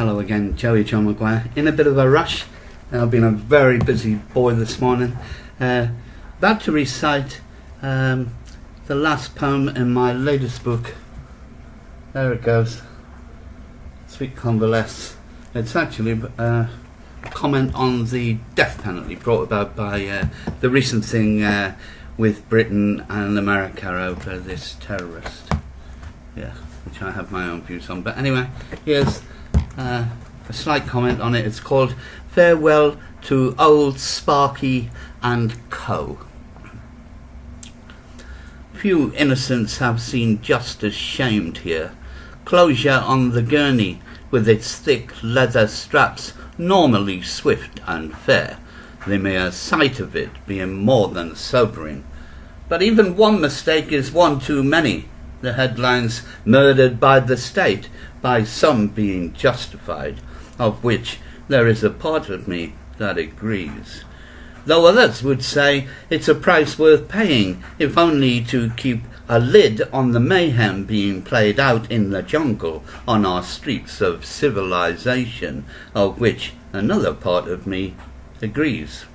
Hello again, Joey John Maguire. In a bit of a rush. I've been a very busy boy this morning. About to recite the last poem in my latest book. There it goes. Sweet Convalesce. It's actually a comment on the death penalty brought about by the recent thing with Britain and America over this terrorist. Yeah, which I have my own views on. But anyway, here's a slight comment on it. It's called Farewell to Old Sparkey and Co. Few innocents have seen justice shamed here. Closure on the gurney with its thick leather straps, normally swift and fair, the mere sight of it being more than sobering. But even one mistake is one too many. The headlines, murdered by the state, by some being justified, of which there is a part of me that agrees. Though others would say it's a price worth paying, if only to keep a lid on the mayhem being played out in the jungle on our streets of civilization, of which another part of me agrees.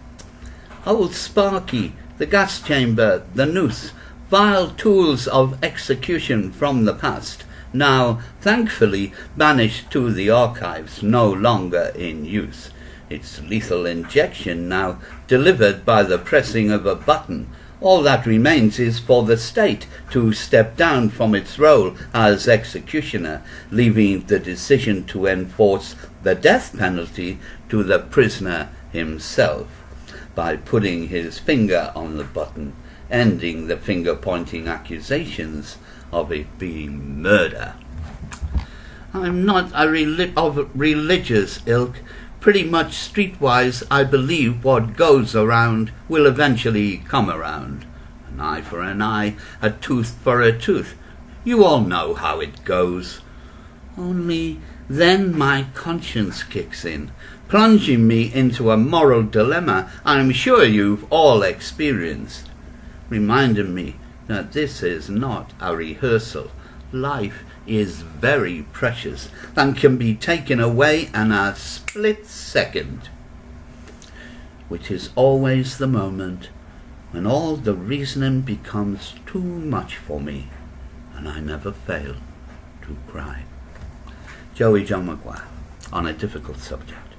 Old Sparkey, the gas chamber, the noose, vile tools of execution from the past, now thankfully banished to the archives, no longer in use. Its lethal injection now delivered by the pressing of a button. All that remains is for the state to step down from its role as executioner, leaving the decision to enforce the death penalty to the prisoner himself, by putting his finger on the button, ending the finger-pointing accusations of it being murder. I'm not of religious ilk. Pretty much streetwise, I believe what goes around will eventually come around. An eye for an eye, a tooth for a tooth. You all know how it goes. Only then my conscience kicks in, plunging me into a moral dilemma I'm sure you've all experienced, reminding me that this is not a rehearsal. Life is very precious and can be taken away in a split second, which is always the moment when all the reasoning becomes too much for me and I never fail to cry. Joey John Maguire, on a difficult subject.